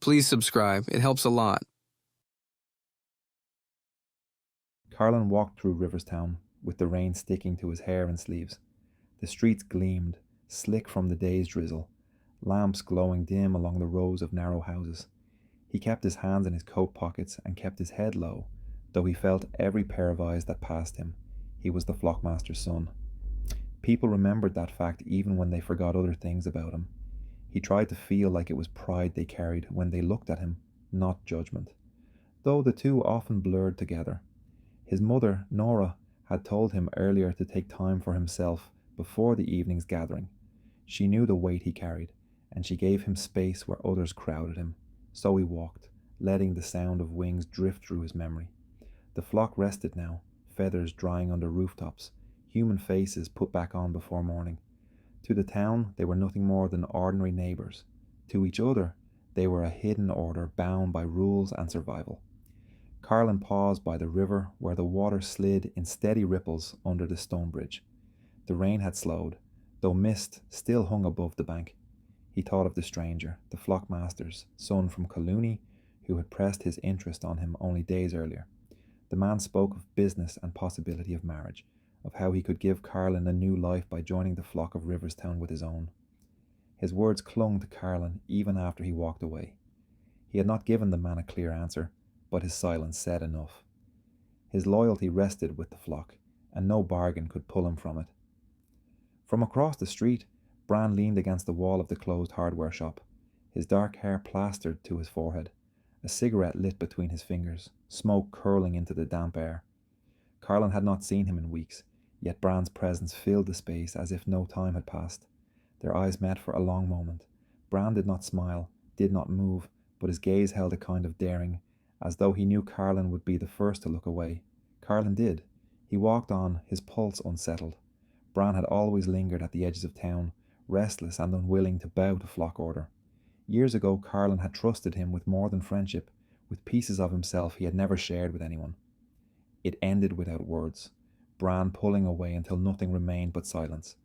Please subscribe. It helps a lot. Carlin walked through Riverstown, with the rain sticking to his hair and sleeves. The streets gleamed, slick from the day's drizzle, lamps glowing dim along the rows of narrow houses. He kept his hands in his coat pockets and kept his head low, though he felt every pair of eyes that passed him. He was the flockmaster's son. People remembered that fact even when they forgot other things about him. He tried to feel like it was pride they carried when they looked at him, not judgment, though the two often blurred together. His mother, Nora, had told him earlier to take time for himself before the evening's gathering. She knew the weight he carried, and she gave him space where others crowded him. So he walked, letting the sound of wings drift through his memory. The flock rested now, feathers drying under rooftops, human faces put back on before morning. To the town, they were nothing more than ordinary neighbours. To each other, they were a hidden order bound by rules and survival. Carlin paused by the river where the water slid in steady ripples under the stone bridge. The rain had slowed, though mist still hung above the bank. He thought of the stranger, the flockmaster's son from Collooney, who had pressed his interest on him only days earlier. The man spoke of business and possibility of marriage, of how he could give Carlin a new life by joining the flock of Riverstown with his own. His words clung to Carlin even after he walked away. He had not given the man a clear answer, but his silence said enough. His loyalty rested with the flock, and no bargain could pull him from it. From across the street, Bran leaned against the wall of the closed hardware shop, his dark hair plastered to his forehead, a cigarette lit between his fingers, smoke curling into the damp air. Carlin had not seen him in weeks, yet Bran's presence filled the space as if no time had passed. Their eyes met for a long moment. Bran did not smile, did not move, but his gaze held a kind of daring, as though he knew Carlin would be the first to look away. Carlin did. He walked on, his pulse unsettled. Bran had always lingered at the edges of town, restless and unwilling to bow to flock order. Years ago, Carlin had trusted him with more than friendship, with pieces of himself he had never shared with anyone. It ended without words, Bran pulling away until nothing remained but silence.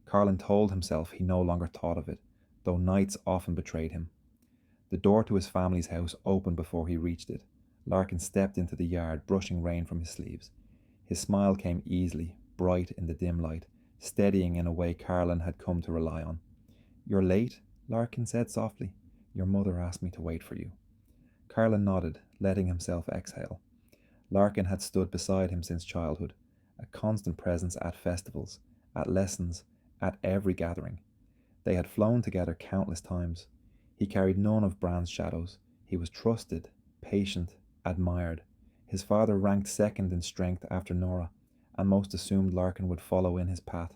Carlin told himself he no longer thought of it, though nights often betrayed him. The door to his family's house opened before he reached it. Larkin stepped into the yard, brushing rain from his sleeves. His smile came easily, bright in the dim light, steadying in a way Carlin had come to rely on. "You're late?" Larkin said softly. "Your mother asked me to wait for you." Carlin nodded, letting himself exhale. Larkin had stood beside him since childhood, a constant presence at festivals, at lessons, at every gathering. They had flown together countless times. He carried none of Bran's shadows. He was trusted, patient, admired. His father ranked second in strength after Nora, and most assumed Larkin would follow in his path.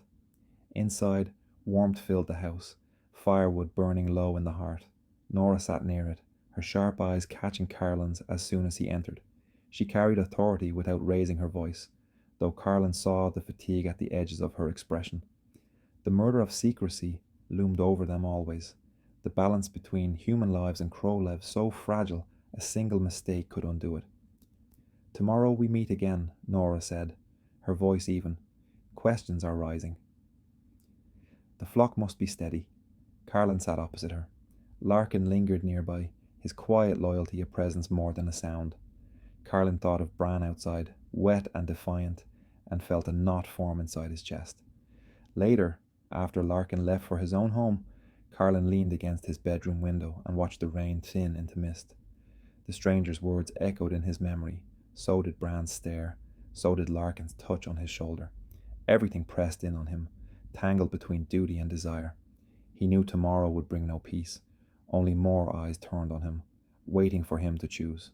Inside, warmth filled the house, firewood burning low in the hearth. Nora sat near it, her sharp eyes catching Carlin's as soon as he entered. She carried authority without raising her voice, though Carlin saw the fatigue at the edges of her expression. The murder of secrecy loomed over them always, the balance between human lives and crow lives so fragile a single mistake could undo it. "Tomorrow we meet again," Nora said, her voice even. "Questions are rising." The flock must be steady. Carlin sat opposite her. Larkin lingered nearby, his quiet loyalty a presence more than a sound. Carlin thought of Bran outside, wet and defiant, and felt a knot form inside his chest. Later, after Larkin left for his own home, Carlin leaned against his bedroom window and watched the rain thin into mist. The stranger's words echoed in his memory. So did Bran's stare. So did Larkin's touch on his shoulder. Everything pressed in on him, tangled between duty and desire. He knew tomorrow would bring no peace. Only more eyes turned on him, waiting for him to choose,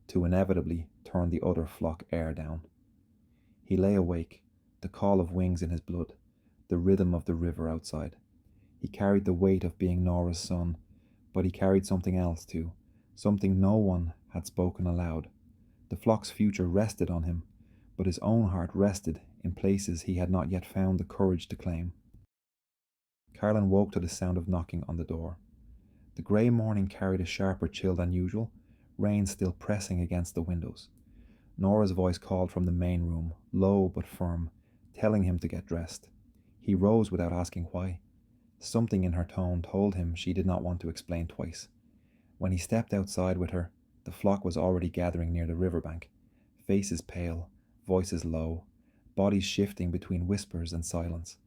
to inevitably turn the other flock heir down. He lay awake, the call of wings in his blood, the rhythm of the river outside. He carried the weight of being Nora's son, but he carried something else too, something no one had spoken aloud. The flock's future rested on him, but his own heart rested in places he had not yet found the courage to claim. Carlin woke to the sound of knocking on the door. The grey morning carried a sharper chill than usual, rain still pressing against the windows. Nora's voice called from the main room, low but firm, telling him to get dressed. He rose without asking why. Something in her tone told him she did not want to explain twice. When he stepped outside with her, the flock was already gathering near the riverbank, faces pale, voices low, bodies shifting between whispers and silence.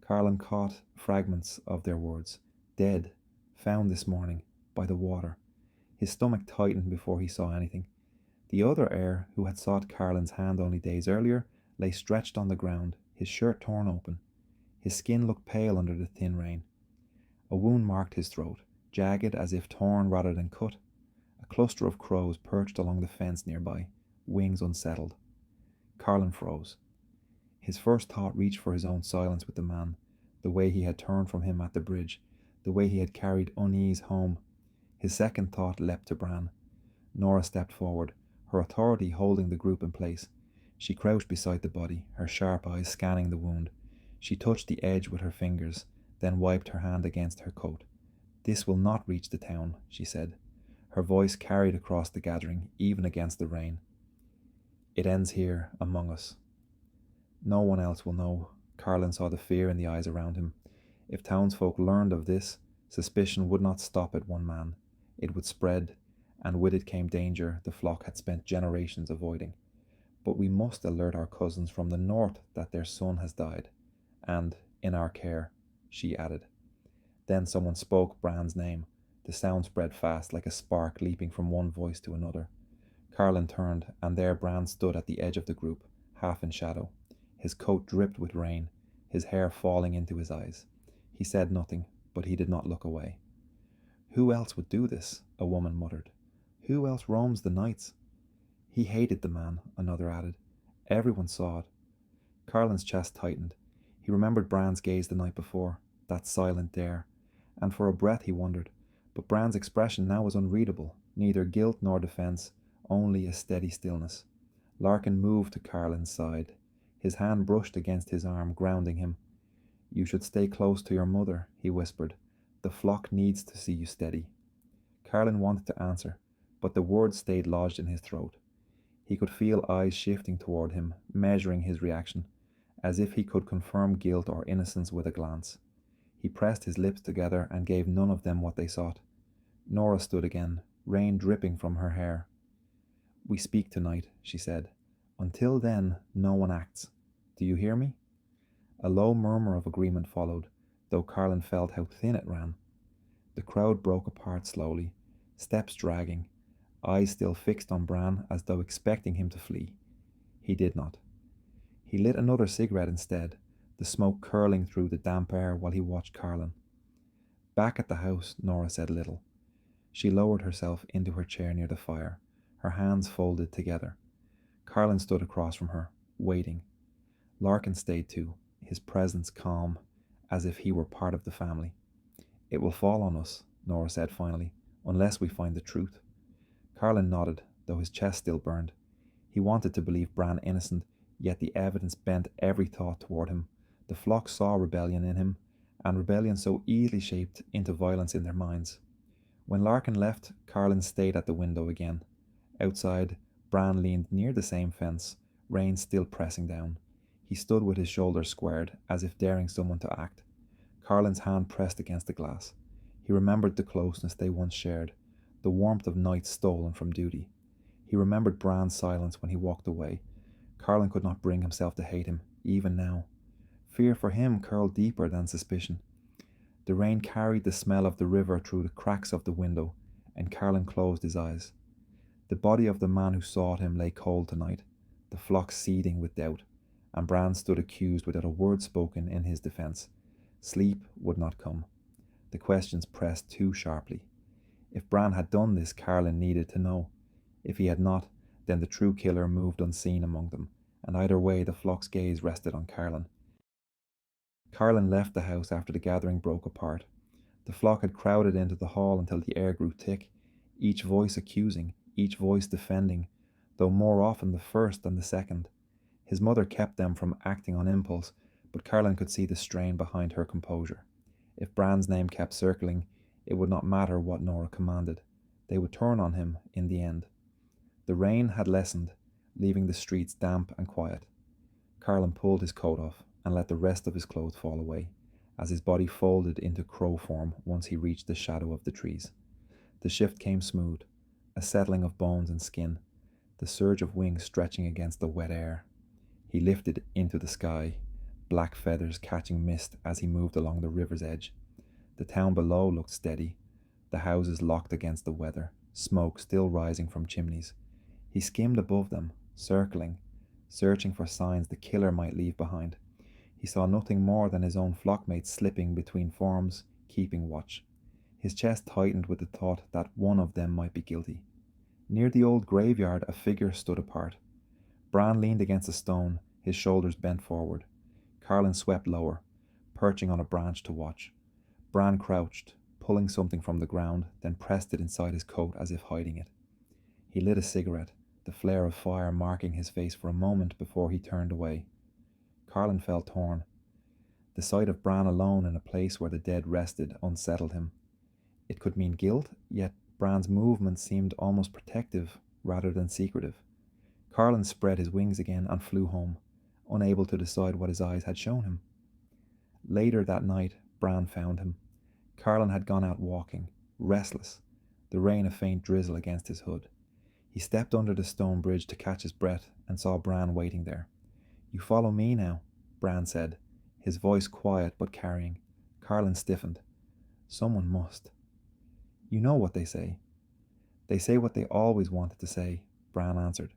Carlin caught fragments of their words. Dead, found this morning, by the water. His stomach tightened before he saw anything. The other heir, who had sought Carlin's hand only days earlier, lay stretched on the ground, his shirt torn open. His skin looked pale under the thin rain. A wound marked his throat, jagged as if torn rather than cut. A cluster of crows perched along the fence nearby, wings unsettled. Carlin froze. His first thought reached for his own silence with the man, the way he had turned from him at the bridge, the way he had carried unease home. His second thought leapt to Bran. Nora stepped forward, her authority holding the group in place. She crouched beside the body, her sharp eyes scanning the wound. She touched the edge with her fingers, then wiped her hand against her coat. "This will not reach the town," she said. Her voice carried across the gathering, even against the rain. "It ends here, among us. No one else will know." Carlin saw the fear in the eyes around him. If townsfolk learned of this, suspicion would not stop at one man. It would spread, and with it came danger the flock had spent generations avoiding. "But we must alert our cousins from the north that their son has died, and in our care," she added. Then someone spoke Bran's name. The sound spread fast, like a spark leaping from one voice to another. Carlin turned, and there Bran stood at the edge of the group, half in shadow. His coat dripped with rain, his hair falling into his eyes. He said nothing, but he did not look away. "Who else would do this?" a woman muttered. "Who else roams the nights?" "He hated the man," another added. "Everyone saw it." Carlin's chest tightened. He remembered Bran's gaze the night before, that silent dare, and for a breath he wondered. But Bran's expression now was unreadable, neither guilt nor defense, only a steady stillness. Larkin moved to Carlin's side. His hand brushed against his arm, grounding him. "You should stay close to your mother," he whispered. "The flock needs to see you steady." Carlin wanted to answer, but the words stayed lodged in his throat. He could feel eyes shifting toward him, measuring his reaction, as if he could confirm guilt or innocence with a glance. He pressed his lips together and gave none of them what they sought. Nora stood again, rain dripping from her hair. "We speak tonight," she said. "Until then, no one acts. Do you hear me?" A low murmur of agreement followed, though Carlin felt how thin it ran. The crowd broke apart slowly, steps dragging, eyes still fixed on Bran as though expecting him to flee. He did not. He lit another cigarette instead, the smoke curling through the damp air while he watched Carlin. Back at the house, Nora said little. She lowered herself into her chair near the fire, her hands folded together. Carlin stood across from her, waiting. Larkin stayed too, his presence calm, as if he were part of the family. "It will fall on us," Nora said finally, "unless we find the truth." Carlin nodded, though his chest still burned. He wanted to believe Bran innocent, yet the evidence bent every thought toward him. The flock saw rebellion in him, and rebellion so easily shaped into violence in their minds. When Larkin left, Carlin stayed at the window again. Outside, Bran leaned near the same fence, rain still pressing down. He stood with his shoulders squared, as if daring someone to act. Carlin's hand pressed against the glass. He remembered the closeness they once shared, the warmth of nights stolen from duty. He remembered Bran's silence when he walked away. Carlin could not bring himself to hate him, even now. Fear for him curled deeper than suspicion. The rain carried the smell of the river through the cracks of the window, and Carlin closed his eyes. The body of the man who sought him lay cold tonight, the flock seething with doubt, and Bran stood accused without a word spoken in his defense. Sleep would not come. The questions pressed too sharply. If Bran had done this, Carlin needed to know. If he had not, then the true killer moved unseen among them, and either way the flock's gaze rested on Carlin. Carlin left the house after the gathering broke apart. The flock had crowded into the hall until the air grew thick, each voice accusing, each voice defending, though more often the first than the second. His mother kept them from acting on impulse, but Carlin could see the strain behind her composure. If Bran's name kept circling, it would not matter what Nora commanded. They would turn on him in the end. The rain had lessened, leaving the streets damp and quiet. Carlin pulled his coat off and let the rest of his clothes fall away, as his body folded into crow form once he reached the shadow of the trees. The shift came smooth, a settling of bones and skin, the surge of wings stretching against the wet air. He lifted into the sky, black feathers catching mist as he moved along the river's edge. The town below looked steady, the houses locked against the weather, smoke still rising from chimneys. He skimmed above them, circling, searching for signs the killer might leave behind. He saw nothing more than his own flockmates slipping between forms, keeping watch. His chest tightened with the thought that one of them might be guilty. Near the old graveyard, a figure stood apart. Bran leaned against a stone, his shoulders bent forward. Carlin swept lower, perching on a branch to watch. Bran crouched, pulling something from the ground, then pressed it inside his coat as if hiding it. He lit a cigarette, the flare of fire marking his face for a moment before he turned away. Carlin felt torn. The sight of Bran alone in a place where the dead rested unsettled him. It could mean guilt, yet Bran's movement seemed almost protective rather than secretive. Carlin spread his wings again and flew home, unable to decide what his eyes had shown him. Later that night, Bran found him. Carlin had gone out walking, restless, the rain a faint drizzle against his hood. He stepped under the stone bridge to catch his breath and saw Bran waiting there. "You follow me now," Bran said, his voice quiet but carrying. Carlin stiffened. "Someone must." "You know what they say." "They say what they always wanted to say," Bran answered.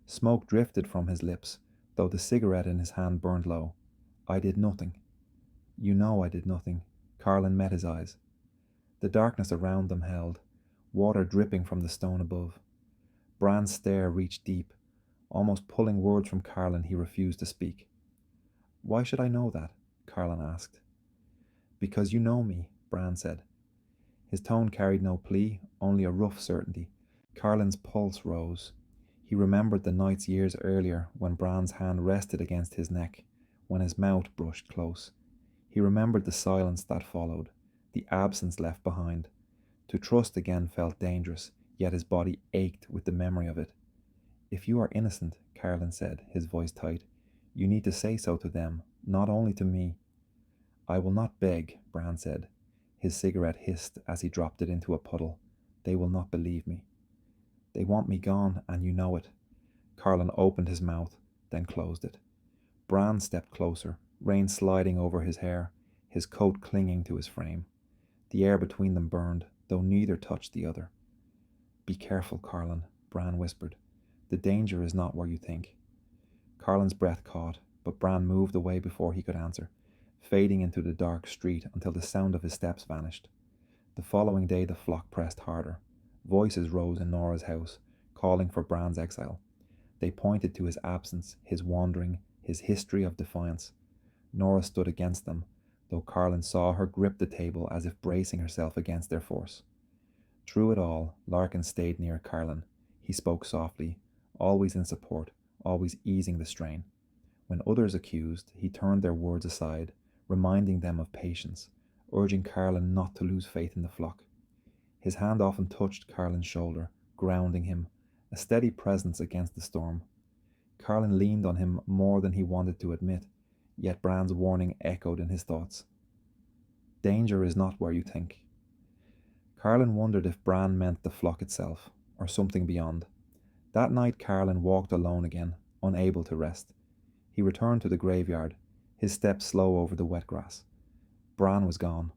Smoke drifted from his lips, though the cigarette in his hand burned low. "I did nothing." "You know I did nothing." Carlin met his eyes. The darkness around them held, water dripping from the stone above. Bran's stare reached deep, almost pulling words from Carlin he refused to speak. "Why should I know that?" Carlin asked. "Because you know me," Bran said. His tone carried no plea, only a rough certainty. Carlin's pulse rose. He remembered the nights years earlier when Bran's hand rested against his neck, when his mouth brushed close. He remembered the silence that followed, the absence left behind. To trust again felt dangerous, yet his body ached with the memory of it. "If you are innocent," Carlin said, his voice tight, "you need to say so to them, not only to me." "I will not beg," Bran said. His cigarette hissed as he dropped it into a puddle. "They will not believe me." "They want me gone, and you know it." Carlin opened his mouth, then closed it. Bran stepped closer, rain sliding over his hair, his coat clinging to his frame. The air between them burned, though neither touched the other. "Be careful, Carlin," Bran whispered. "The danger is not where you think." Carlin's breath caught, but Bran moved away before he could answer, fading into the dark street until the sound of his steps vanished. The following day the flock pressed harder. Voices rose in Nora's house, calling for Bran's exile. They pointed to his absence, his wandering, his history of defiance. Nora stood against them, though Carlin saw her grip the table as if bracing herself against their force. Through it all, Larkin stayed near Carlin. He spoke softly, always in support, always easing the strain. When others accused, he turned their words aside, reminding them of patience, urging Carlin not to lose faith in the flock. His hand often touched Carlin's shoulder, grounding him, a steady presence against the storm. Carlin leaned on him more than he wanted to admit, yet Bran's warning echoed in his thoughts. "Danger is not where you think." Carlin wondered if Bran meant the flock itself, or something beyond. That night Carlin walked alone again, unable to rest. He returned to the graveyard, his steps slow over the wet grass. Bran was gone.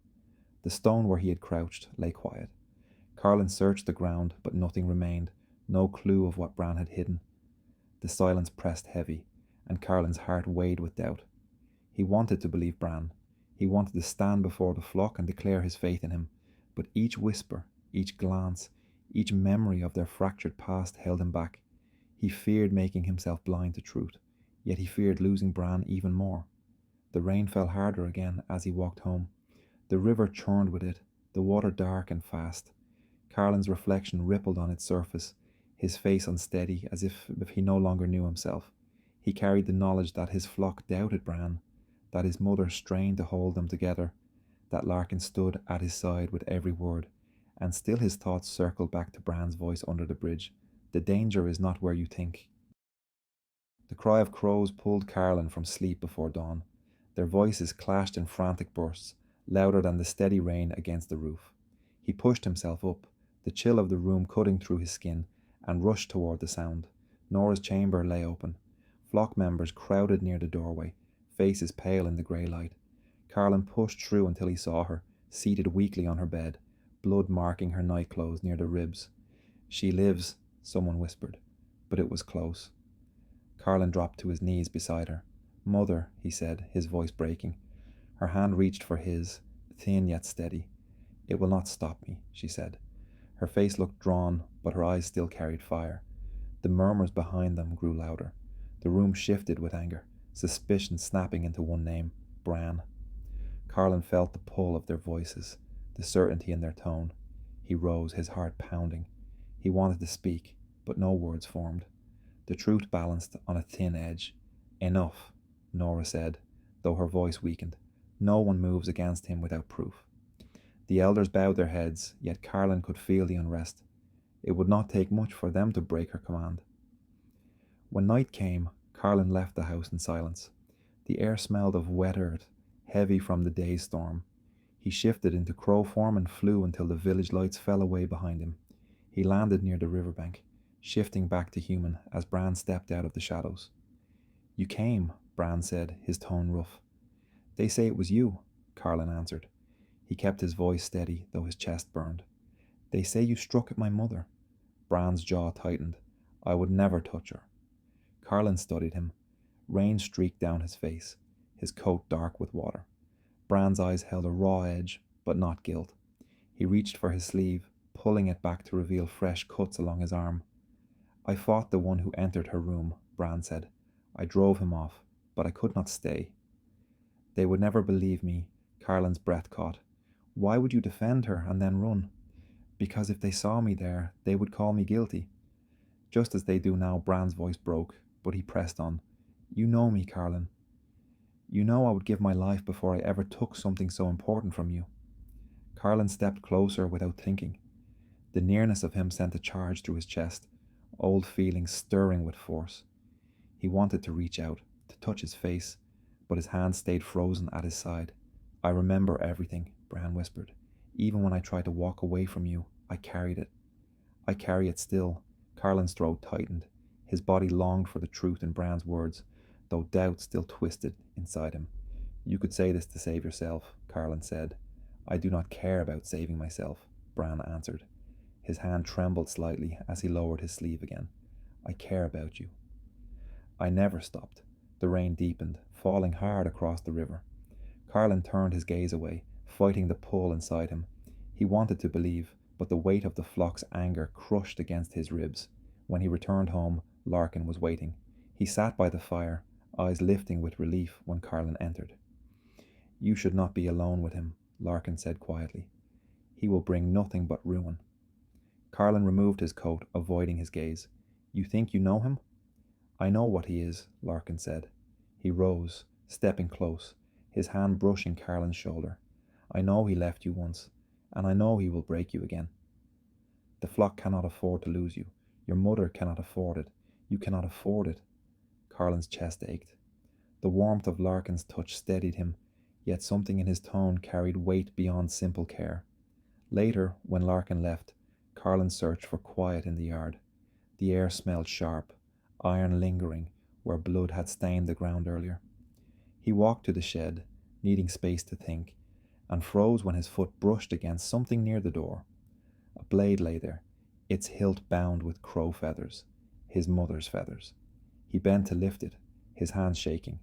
The stone where he had crouched lay quiet. Carlin searched the ground, but nothing remained, no clue of what Bran had hidden. The silence pressed heavy, and Carlin's heart weighed with doubt. He wanted to believe Bran. He wanted to stand before the flock and declare his faith in him, but each whisper, each glance, each memory of their fractured past held him back. He feared making himself blind to truth, yet he feared losing Bran even more. The rain fell harder again as he walked home. The river churned with it, the water dark and fast. Carlin's reflection rippled on its surface, his face unsteady as if he no longer knew himself. He carried the knowledge that his flock doubted Bran, that his mother strained to hold them together, that Larkin stood at his side with every word, and still his thoughts circled back to Bran's voice under the bridge. "The danger is not where you think." The cry of crows pulled Carlin from sleep before dawn. Their voices clashed in frantic bursts, louder than the steady rain against the roof. He pushed himself up, the chill of the room cutting through his skin, and rushed toward the sound. Nora's chamber lay open. Flock members crowded near the doorway, faces pale in the grey light. Carlin pushed through until he saw her, seated weakly on her bed, blood marking her nightclothes near the ribs. "She lives," someone whispered, but it was close. Carlin dropped to his knees beside her. "Mother," he said, his voice breaking. Her hand reached for his, thin yet steady. "It will not stop me," she said. Her face looked drawn, but her eyes still carried fire. The murmurs behind them grew louder. The room shifted with anger, suspicion snapping into one name, Bran. Carlin felt the pull of their voices, the certainty in their tone. He rose, his heart pounding. He wanted to speak, but no words formed. The truth balanced on a thin edge. "Enough," Nora said, though her voice weakened. "No one moves against him without proof." The elders bowed their heads, yet Carlin could feel the unrest. It would not take much for them to break her command. When night came, Carlin left the house in silence. The air smelled of wet earth, heavy from the day's storm. He shifted into crow form and flew until the village lights fell away behind him. He landed near the riverbank, shifting back to human as Bran stepped out of the shadows. "You came," Bran said, his tone rough. "They say it was you," Carlin answered. He kept his voice steady, though his chest burned. "They say you struck at my mother." Bran's jaw tightened. "I would never touch her." Carlin studied him. Rain streaked down his face, his coat dark with water. Bran's eyes held a raw edge, but not guilt. He reached for his sleeve, pulling it back to reveal fresh cuts along his arm. "I fought the one who entered her room," Bran said. "I drove him off, but I could not stay." "They would never believe me," Carlin's breath caught. "Why would you defend her and then run?" "Because if they saw me there, they would call me guilty." Just as they do now, Bran's voice broke, but he pressed on. "You know me, Carlin. You know I would give my life before I ever took something so important from you." Carlin stepped closer without thinking. The nearness of him sent a charge through his chest, old feelings stirring with force. He wanted to reach out, to touch his face, but his hand stayed frozen at his side. "I remember everything," Bran whispered. "Even when I tried to walk away from you, I carried it. I carry it still." Carlin's throat tightened. His body longed for the truth in Bran's words, though doubt still twisted inside him. "You could say this to save yourself," Carlin said. "I do not care about saving myself," Bran answered. His hand trembled slightly as he lowered his sleeve again. "I care about you." I never stopped. The rain deepened, falling hard across the river. Carlin turned his gaze away, fighting the pull inside him. He wanted to believe, but the weight of the flock's anger crushed against his ribs. When he returned home, Larkin was waiting. He sat by the fire, eyes lifting with relief when Carlin entered. "You should not be alone with him," Larkin said quietly. "He will bring nothing but ruin." Carlin removed his coat, avoiding his gaze. "You think you know him?" "I know what he is," Larkin said. He rose, stepping close, his hand brushing Carlin's shoulder. "I know he left you once, and I know he will break you again. The flock cannot afford to lose you. Your mother cannot afford it. You cannot afford it." Carlin's chest ached. The warmth of Larkin's touch steadied him, yet something in his tone carried weight beyond simple care. Later, when Larkin left, Carlin searched for quiet in the yard. The air smelled sharp, iron lingering where blood had stained the ground earlier. He walked to the shed, needing space to think, and froze when his foot brushed against something near the door. A blade lay there, its hilt bound with crow feathers, his mother's feathers. He bent to lift it, his hands shaking.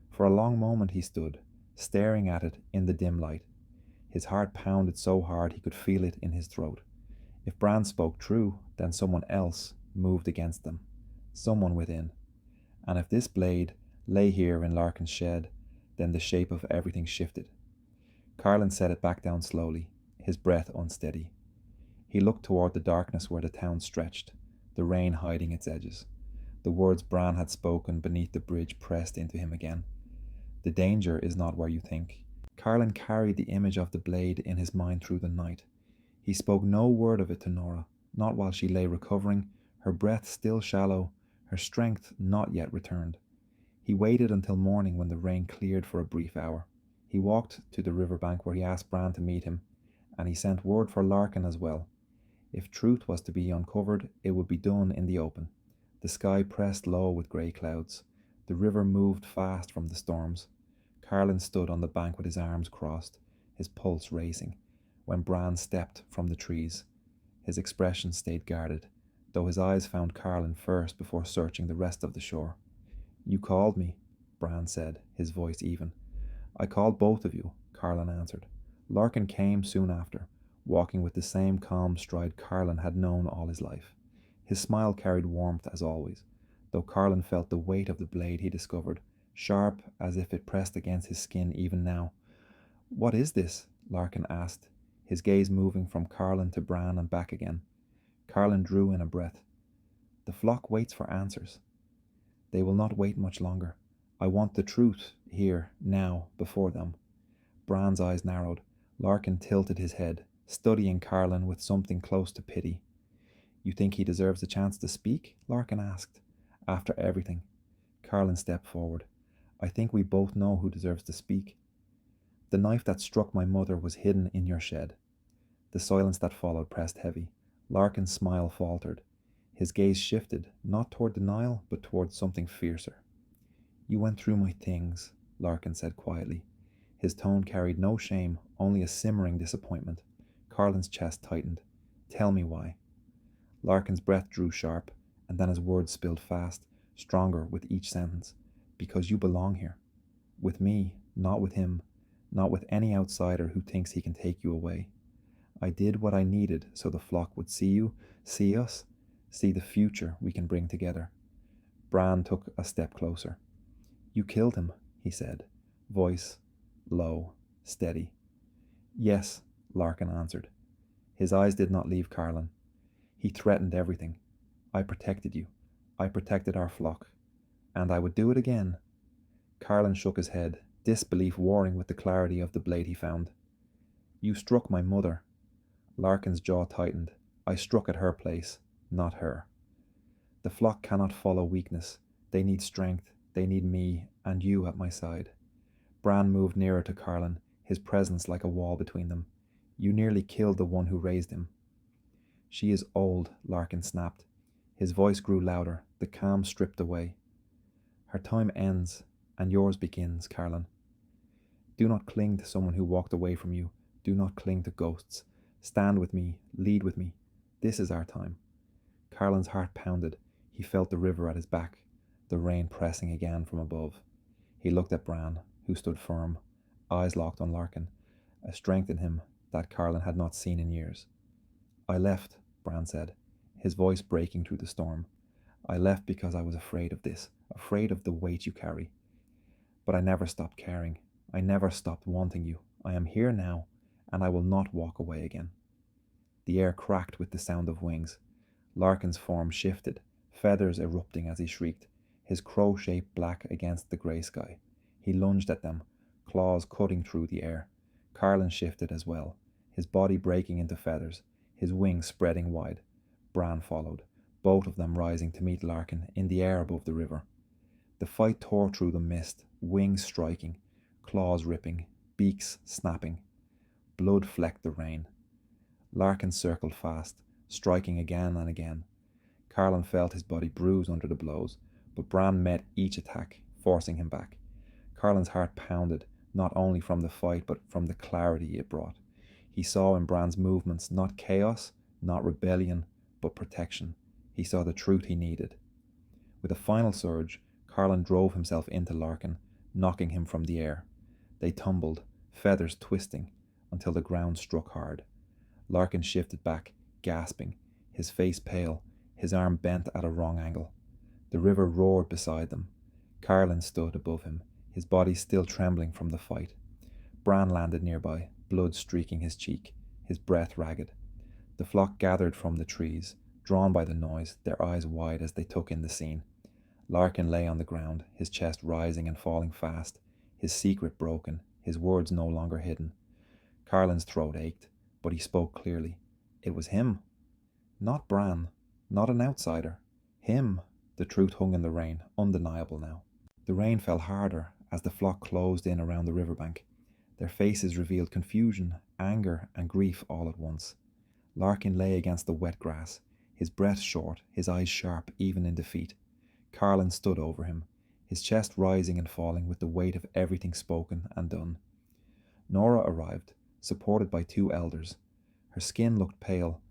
For a long moment he stood, staring at it in the dim light. His heart pounded so hard he could feel it in his throat. If Bran spoke true, then someone else moved against them, someone within. And if this blade lay here in Larkin's shed, then the shape of everything shifted. Carlin set it back down slowly, his breath unsteady. He looked toward the darkness where the town stretched, the rain hiding its edges. The words Bran had spoken beneath the bridge pressed into him again. "The danger is not where you think." Carlin carried the image of the blade in his mind through the night. He spoke no word of it to Nora, not while she lay recovering, her breath still shallow, her strength not yet returned. He waited until morning when the rain cleared for a brief hour. He walked to the riverbank where he asked Bran to meet him, and he sent word for Larkin as well. If truth was to be uncovered, it would be done in the open. The sky pressed low with grey clouds. The river moved fast from the storms. Carlin stood on the bank with his arms crossed, his pulse racing, when Bran stepped from the trees. His expression stayed guarded, though his eyes found Carlin first before searching the rest of the shore. "You called me," Bran said, his voice even. "I called both of you," Carlin answered. Larkin came soon after, walking with the same calm stride Carlin had known all his life. His smile carried warmth as always, though Carlin felt the weight of the blade he discovered, sharp as if it pressed against his skin even now. "What is this?" Larkin asked, his gaze moving from Carlin to Bran and back again. Carlin drew in a breath. "The flock waits for answers." "They will not wait much longer. I want the truth here, now, before them." Bran's eyes narrowed. Larkin tilted his head, studying Carlin with something close to pity. "You think he deserves a chance to speak?" Larkin asked. "After everything." Carlin stepped forward. "I think we both know who deserves to speak. The knife that struck my mother was hidden in your shed." The silence that followed pressed heavy. Larkin's smile faltered. His gaze shifted, not toward denial, but toward something fiercer. "You went through my things," Larkin said quietly. His tone carried no shame, only a simmering disappointment. Carlin's chest tightened. "Tell me why." Larkin's breath drew sharp, and then his words spilled fast, stronger with each sentence. "Because you belong here. With me, not with him, not with any outsider who thinks he can take you away. I did what I needed so the flock would see you, see us, see the future we can bring together." Bran took a step closer. "You killed him," he said, voice low, steady. "Yes," Larkin answered. His eyes did not leave Carlin. "He threatened everything. I protected you. I protected our flock. And I would do it again." Carlin shook his head, disbelief warring with the clarity of the blade he found. "You struck my mother." Larkin's jaw tightened. "I struck at her place, not her." "The flock cannot follow weakness. They need strength. They need me and you at my side." Bran moved nearer to Carlin, his presence like a wall between them. "You nearly killed the one who raised him." "She is old," Larkin snapped. His voice grew louder, the calm stripped away. "Her time ends, and yours begins, Carlin. Do not cling to someone who walked away from you. Do not cling to ghosts. Stand with me, lead with me. This is our time." Carlin's heart pounded. He felt the river at his back, the rain pressing again from above. He looked at Bran, who stood firm, eyes locked on Larkin, a strength in him that Carlin had not seen in years. "I left," Bran said, his voice breaking through the storm. "I left because I was afraid of this, afraid of the weight you carry. But I never stopped caring. I never stopped wanting you. I am here now, and I will not walk away again." The air cracked with the sound of wings. Larkin's form shifted, feathers erupting as he shrieked, his crow-shaped black against the grey sky. He lunged at them, claws cutting through the air. Carlin shifted as well, his body breaking into feathers, his wings spreading wide. Bran followed, both of them rising to meet Larkin in the air above the river. The fight tore through the mist, wings striking, claws ripping, beaks snapping. Blood flecked the rain. Larkin circled fast, striking again and again. Carlin felt his body bruise under the blows, but Bran met each attack, forcing him back. Carlin's heart pounded, not only from the fight but from the clarity it brought. He saw in Bran's movements not chaos, not rebellion, but protection. He saw the truth he needed. With a final surge, Carlin drove himself into Larkin, knocking him from the air. They tumbled, feathers twisting, until the ground struck hard. Larkin shifted back, gasping, his face pale, his arm bent at a wrong angle. The river roared beside them. Carlin stood above him, his body still trembling from the fight. Bran landed nearby, blood streaking his cheek, his breath ragged. The flock gathered from the trees, drawn by the noise, their eyes wide as they took in the scene. Larkin lay on the ground, his chest rising and falling fast, his secret broken, his words no longer hidden. Carlin's throat ached, but he spoke clearly. It was him. Not Bran, not an outsider. Him. The truth hung in the rain, undeniable now. The rain fell harder as the flock closed in around the riverbank. Their faces revealed confusion, anger, and grief all at once. Larkin lay against the wet grass, his breath short, his eyes sharp even in defeat. Carlin stood over him, his chest rising and falling with the weight of everything spoken and done. Nora arrived, supported by two elders. Her skin looked pale,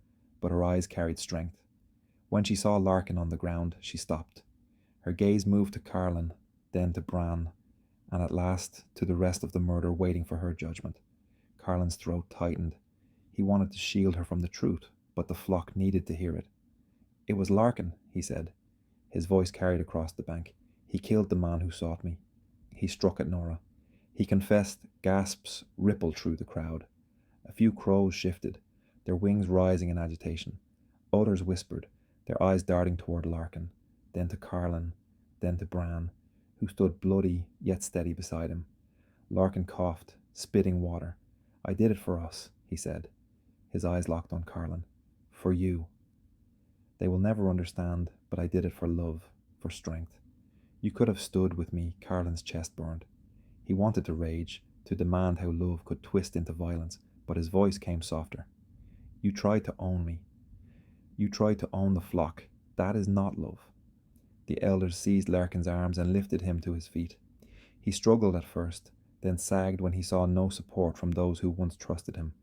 but her eyes carried strength. When she saw Larkin on the ground, she stopped. Her gaze moved to Carlin, then to Bran, and at last to the rest of the murder waiting for her judgment. Carlin's throat tightened. He wanted to shield her from the truth, but the flock needed to hear it. "It was Larkin," he said. His voice carried across the bank. "He killed the man who sought me." He struck at Nora. He confessed. Gasps rippled through the crowd. A few crows shifted, their wings rising in agitation. Others whispered, their eyes darting toward Larkin, then to Carlin, then to Bran, who stood bloody yet steady beside him. Larkin coughed, spitting water. "I did it for us," he said. His eyes locked on Carlin. "For you. They will never understand, but I did it for love, for strength. You could have stood with me." Carlin's chest burned. He wanted to rage, to demand how love could twist into violence, but his voice came softer. "You tried to own me. You tried to own the flock. That is not love." The elders seized Larkin's arms and lifted him to his feet. He struggled at first, then sagged when he saw no support from those who once trusted him.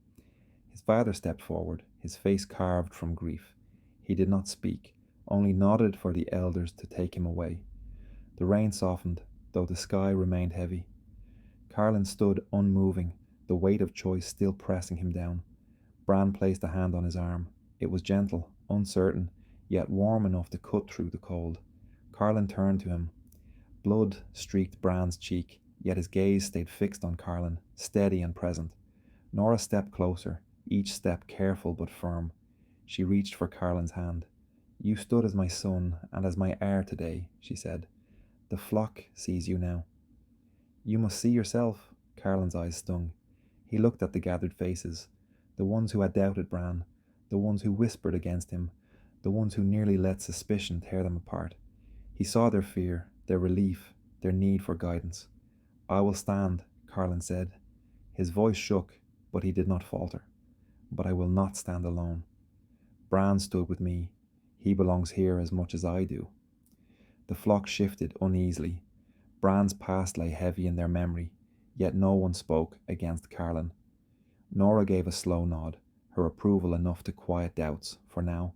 His father stepped forward, his face carved from grief. He did not speak, only nodded for the elders to take him away. The rain softened, though the sky remained heavy. Carlin stood unmoving, the weight of choice still pressing him down. Bran placed a hand on his arm. It was gentle, uncertain, yet warm enough to cut through the cold. Carlin turned to him. Blood streaked Bran's cheek, yet his gaze stayed fixed on Carlin, steady and present. Nora stepped closer, each step careful but firm. She reached for Carlin's hand. "You stood as my son and as my heir today," she said. "The flock sees you now." "You must see yourself." Carlin's eyes stung. He looked at the gathered faces, the ones who had doubted Bran, the ones who whispered against him, the ones who nearly let suspicion tear them apart. He saw their fear, their relief, their need for guidance. "I will stand," Carlin said. His voice shook, but he did not falter. "But I will not stand alone. Bran stood with me. He belongs here as much as I do." The flock shifted uneasily. Bran's past lay heavy in their memory, yet no one spoke against Carlin. Nora gave a slow nod, her approval enough to quiet doubts for now.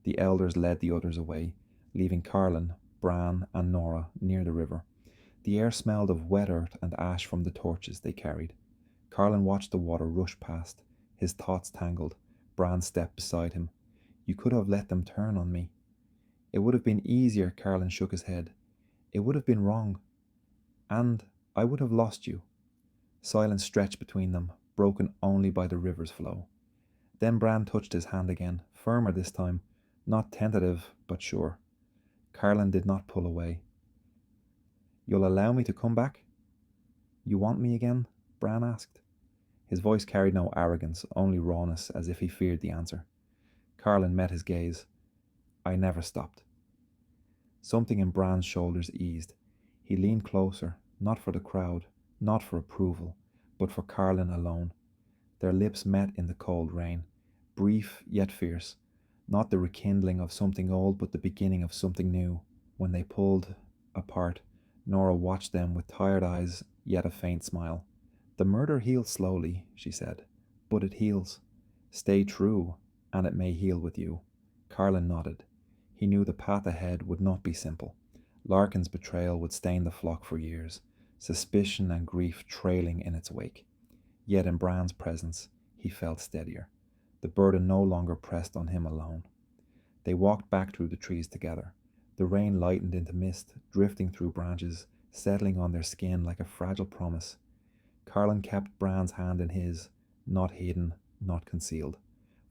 The elders led the others away, leaving Carlin, Bran, and Nora near the river. The air smelled of wet earth and ash from the torches they carried. Carlin watched the water rush past, his thoughts tangled. Bran stepped beside him. "You could have let them turn on me." "It would have been easier," Carlin shook his head. "It would have been wrong. And I would have lost you." Silence stretched between them, broken only by the river's flow. Then Bran touched his hand again, firmer this time, not tentative, but sure. Carlin did not pull away. "You'll allow me to come back?" "You want me again?" Bran asked. His voice carried no arrogance, only rawness, as if he feared the answer. Carlin met his gaze. "I never stopped." Something in Bran's shoulders eased. He leaned closer, not for the crowd, not for approval, but for Carlin alone. Their lips met in the cold rain, brief yet fierce, not the rekindling of something old, but the beginning of something new. When they pulled apart, Nora watched them with tired eyes, yet a faint smile. "The murder heals slowly," she said, "but it heals. Stay true, and it may heal with you." Carlin nodded. He knew the path ahead would not be simple. Larkin's betrayal would stain the flock for years, suspicion and grief trailing in its wake. Yet in Bran's presence, he felt steadier. The burden no longer pressed on him alone. They walked back through the trees together. The rain lightened into mist, drifting through branches, settling on their skin like a fragile promise. Carlin kept Bran's hand in his, not hidden, not concealed.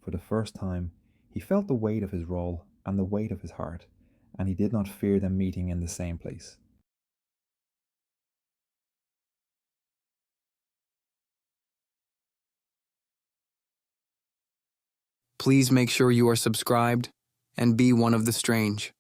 For the first time, he felt the weight of his role and the weight of his heart, and he did not fear them meeting in the same place. Please make sure you are subscribed and be one of the strange.